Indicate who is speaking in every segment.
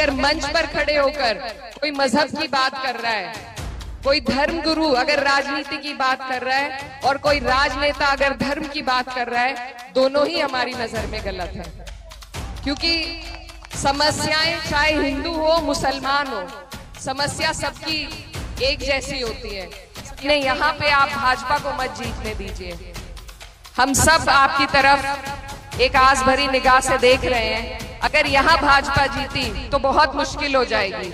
Speaker 1: अगर मंच पर खड़े होकर कोई मजहब की बात कर रहा है, कोई धर्म गुरु अगर राजनीति की बात कर रहा है और कोई राजनेता अगर धर्म की बात कर रहा है, दोनों ही हमारी नजर में गलत है। क्योंकि समस्याएं चाहे हिंदू हो मुसलमान हो, समस्या सबकी एक जैसी होती है। नहीं, यहाँ पे आप भाजपा को मत जीतने दीजिए। हम सब आपकी तरफ एक आस भरी निगाह से देख रहे हैं। अगर यहाँ भाजपा जीती तो बहुत मुश्किल हो जाएगी।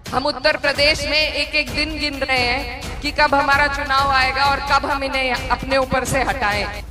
Speaker 1: हम उत्तर प्रदेश में एक एक दिन गिन रहे हैं कि कब हमारा चुनाव आएगा और कब हम इन्हें अपने ऊपर से हटाएं।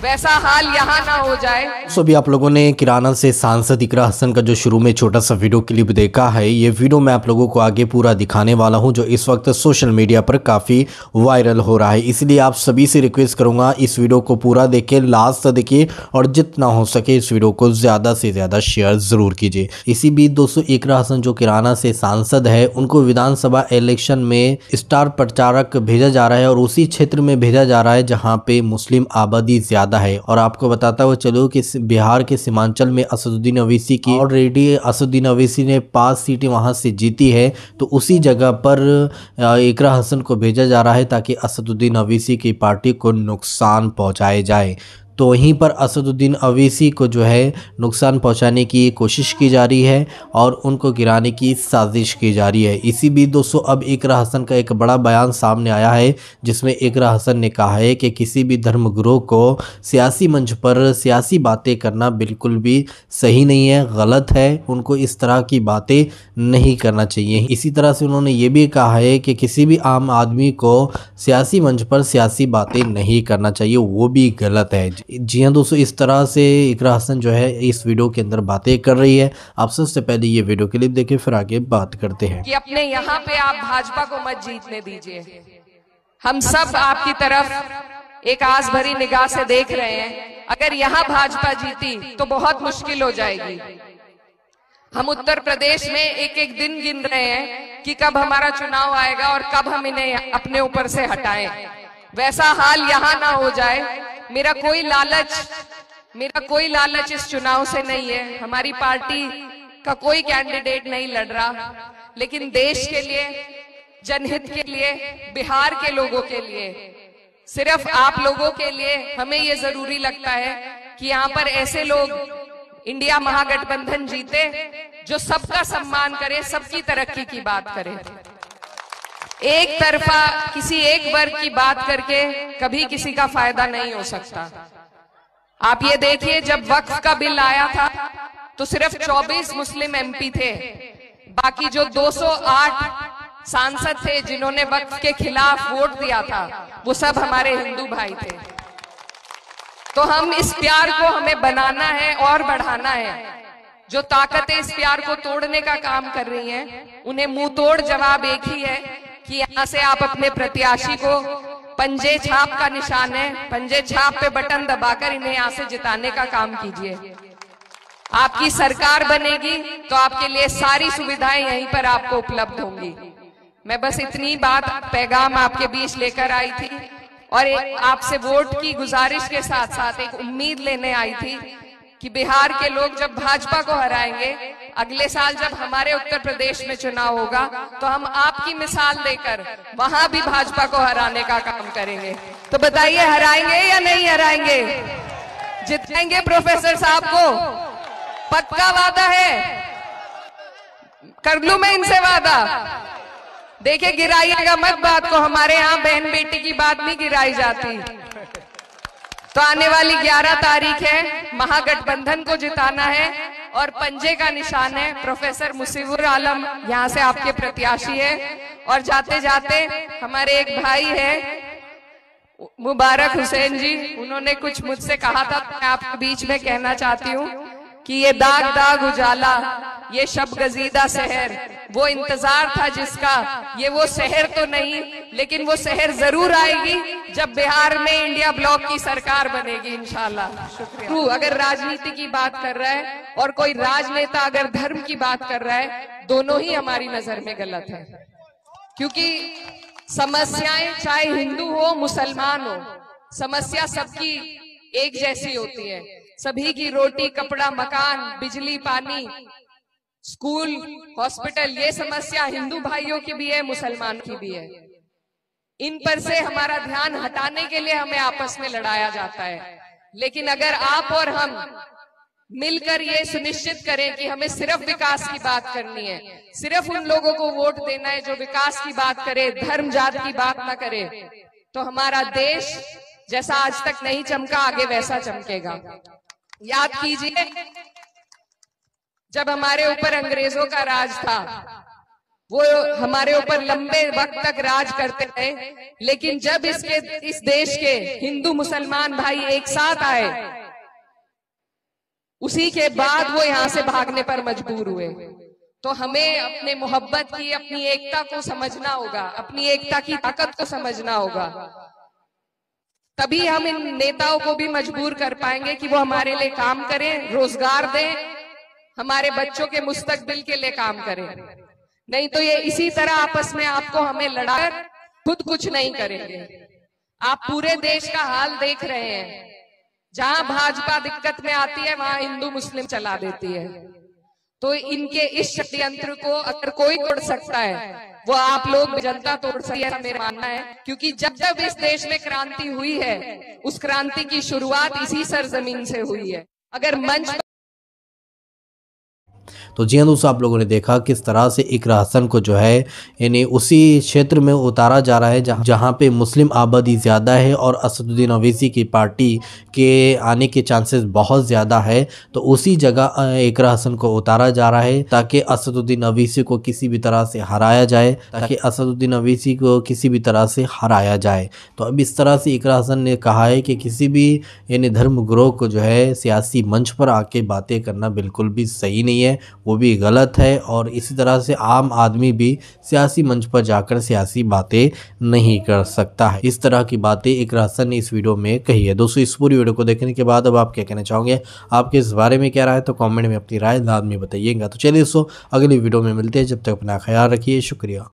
Speaker 1: वैसा हाल यहाँ ना हो जाए।
Speaker 2: सो अभी आप लोगों ने किराना से सांसद इकरा हसन का जो शुरू में छोटा सा वीडियो क्लिप देखा है, ये वीडियो मैं आप लोगों को आगे पूरा दिखाने वाला हूं, जो इस वक्त सोशल मीडिया पर काफ़ी वायरल हो रहा है। इसलिए आप सभी से रिक्वेस्ट करूंगा, इस वीडियो को पूरा देखें, लास्ट तक देखिए और जितना हो सके इस वीडियो को ज़्यादा से ज़्यादा शेयर ज़रूर कीजिए। इसी बीच दोस्तों, इकरा हसन जो किराना से सांसद है, उनको विधानसभा इलेक्शन में स्टार प्रचारक भेजा जा रहा है और उसी क्षेत्र में भेजा जा रहा है जहाँ पे मुस्लिम आबादी ज़्यादा है। और आपको बताता हुआ चलो कि बिहार के सीमांचल में असदुद्दीन ओवैसी की ऑलरेडी असदुद्दीन ओवैसी ने 5 सीटें वहां से जीती है, तो उसी जगह पर इकरा हसन को भेजा जा रहा है ताकि असदुद्दीन ओवैसी की पार्टी को नुकसान पहुंचाया जाए। तो वहीं पर असदुद्दीन ओवैसी को जो है नुकसान पहुंचाने की कोशिश की जा रही है और उनको गिराने की साजिश की जा रही है। इसी बीच दोस्तों, अब इकरा हसन का एक बड़ा बयान सामने आया है, जिसमें इकरा हसन ने कहा है कि किसी भी धर्मगुरु को सियासी मंच पर सियासी बातें करना बिल्कुल भी सही नहीं है, गलत है। उनको इस तरह की बातें नहीं करना चाहिए। इसी तरह से उन्होंने ये भी कहा है कि किसी भी आम आदमी को सियासी मंच पर सियासी बातें नहीं करना चाहिए, वो भी गलत है। जी हाँ दोस्तों, इस तरह से इकरा हसन जो है इस वीडियो के अंदर बातें कर रही है। आप सबसे पहले ये वीडियो क्लिप देखें, फिर आगे बात करते हैं।
Speaker 1: कि अपने यहाँ पे आप भाजपा को मत जीतने दीजिए। हम सब आपकी तरफ एक आस भरी निगाह से देख रहे हैं। अगर यहाँ भाजपा जीती तो बहुत मुश्किल हो जाएगी। हम उत्तर प्रदेश में एक एक दिन गिन रहे हैं कि कब हमारा चुनाव आएगा और कब हम इन्हें अपने ऊपर से हटाएं। वैसा हाल यहाँ ना हो जाए। मेरा कोई लालच इस चुनाव से नहीं है। हमारी पार्टी का कोई कैंडिडेट नहीं लड़ रहा, लेकिन देश के लिए, जनहित के लिए, बिहार के लोगों के लिए, सिर्फ आप लोगों के लिए हमें ये जरूरी लगता है कि यहाँ पर ऐसे लोग इंडिया महागठबंधन जीते जो सबका सम्मान करे, सबकी तरक्की की बात करे। एक तरफा किसी एक वर्ग की बात करके कभी किसी का फायदा नहीं हो सकता। आप ये देखिए, जब वक्फ का बिल आया था तो सिर्फ 24 मुस्लिम एमपी थे। बाकी जो 208 सांसद थे जिन्होंने वक्फ के खिलाफ वोट दिया था, वो सब हमारे हिंदू भाई थे। तो हम इस प्यार को हमें बनाना है और बढ़ाना है। जो ताकतें इस प्यार को तोड़ने का काम कर रही हैं, उन्हें मुंह तोड़ जवाब एक ही है कि यहाँ से आप अपने प्रत्याशी को, पंजे छाप का निशान है, पंजे छाप पे बटन दबाकर इन्हें यहाँ से जिताने का काम कीजिए। आपकी सरकार बनेगी तो आपके लिए सारी सुविधाएं यहीं पर आपको उपलब्ध होंगी। मैं बस इतनी बात पैगाम आपके बीच लेकर आई थी और आपसे वोट की गुजारिश के साथ साथ एक उम्मीद लेने आई थी कि बिहार के लोग जब भाजपा को हराएंगे, अगले साल जब हमारे उत्तर प्रदेश में चुनाव होगा, तो हम आपकी मिसाल देकर वहां भी भाजपा को हराने का काम करेंगे। तो बताइए, हराएंगे या नहीं हराएंगे? जिताएंगे प्रोफेसर साहब को? पक्का वादा है? कर लूं मैं इनसे वादा? देखिए, गिराइएगा मत बात को। हमारे यहाँ बहन बेटी की बात नहीं गिराई जाती। तो आने वाली 11 तारीख है, महागठबंधन को जिताना है और पंजे का निशान है प्रोफेसर मुसीबुर आलम, यहाँ से आपके प्रत्याशी है। और जाते जाते हमारे एक भाई है मुबारक हुसैन जी, उन्होंने कुछ मुझसे कहा था, मैं आपके बीच में कहना चाहती हूँ कि ये दाग दाग उजाला, ये शब गजीदा शहर, वो इंतजार था जिसका, ये वो शहर तो नहीं, लेकिन वो शहर जरूर आएगी जब बिहार में इंडिया ब्लॉक की सरकार बनेगी इंशाल्लाह। शुक्रिया। अगर राजनीति की बात कर रहा है और कोई राजनेता अगर धर्म की बात कर रहा है, दोनों ही हमारी नजर में गलत है। क्योंकि समस्याएं चाहे हिंदू हो मुसलमान हो, समस्या सबकी एक जैसी होती है। सभी की रोटी कपड़ा मकान बिजली पानी स्कूल, हॉस्पिटल, ये समस्या हिंदू भाइयों की भी है, मुसलमान की भी है। इन पर से हमारा ध्यान हटाने के लिए हमें आपस में लड़ाया जाता है। लेकिन अगर आप और हम मिलकर ये सुनिश्चित करें कि हमें सिर्फ विकास की बात करनी है, सिर्फ उन लोगों को वोट देना है जो विकास की बात करे, धर्म जात की बात ना करे, तो हमारा देश जैसा आज तक नहीं चमका आगे वैसा चमकेगा। याद कीजिए, जब हमारे ऊपर अंग्रेजों का राज था, वो हमारे ऊपर लंबे वक्त तक राज करते रहे, लेकिन जब इस देश के हिंदू मुसलमान भाई एक साथ आए, उसी के बाद वो यहां से भागने पर मजबूर हुए। तो हमें अपने मोहब्बत की, अपनी एकता को समझना होगा, अपनी एकता की ताकत को समझना होगा। तभी हम इन नेताओं को भी मजबूर कर पाएंगे कि वो हमारे लिए काम करें, रोजगार दें, हमारे बच्चों के मुस्तकबिल के लिए काम करें। नहीं तो ये इसी तरह आपस में आपको हमें लड़ाकर खुद कुछ नहीं करेंगे। आप पूरे देश का हाल देख रहे हैं, जहां भाजपा दिक्कत में आती है वहां हिंदू मुस्लिम चला देती है। तो इनके इस षड्यंत्र को अगर कोई तोड़ सकता है, वो आप लोग जनता तोड़ सकती है, मेरा मानना है। क्योंकि जब जब इस देश में क्रांति हुई है, उस क्रांति की शुरुआत इसी सरजमीन से हुई है। अगर मंच
Speaker 2: तो जी हाँ दोस्तों, आप लोगों ने देखा किस तरह से इकरा हसन को जो है यानी उसी क्षेत्र में उतारा जा रहा है जहाँ पे मुस्लिम आबादी ज़्यादा है और असदुद्दीन ओवैसी की पार्टी के आने के चांसेस बहुत ज़्यादा है। तो उसी जगह इकरा हसन को उतारा जा रहा है ताकि असदुद्दीन ओवैसी को किसी भी तरह से हराया जाए, तो अब इस तरह से इकरा हसन ने कहा है कि किसी भी यानी धर्म गुरोह को जो है सियासी मंच पर आके बातें करना बिल्कुल भी सही नहीं है, वो भी गलत है। और इसी तरह से आम आदमी भी सियासी मंच पर जाकर सियासी बातें नहीं कर सकता है। इस तरह की बातें इकरा हसन ने इस वीडियो में कही है। दोस्तों, इस पूरी वीडियो को देखने के बाद अब आप क्या कहना चाहोगे, आपके इस बारे में क्या राय है, तो कमेंट में अपनी राय लाजमी बताइएगा। तो चलिए दोस्तों, अगली वीडियो में मिलते हैं, जब तक अपना ख्याल रखिए, शुक्रिया।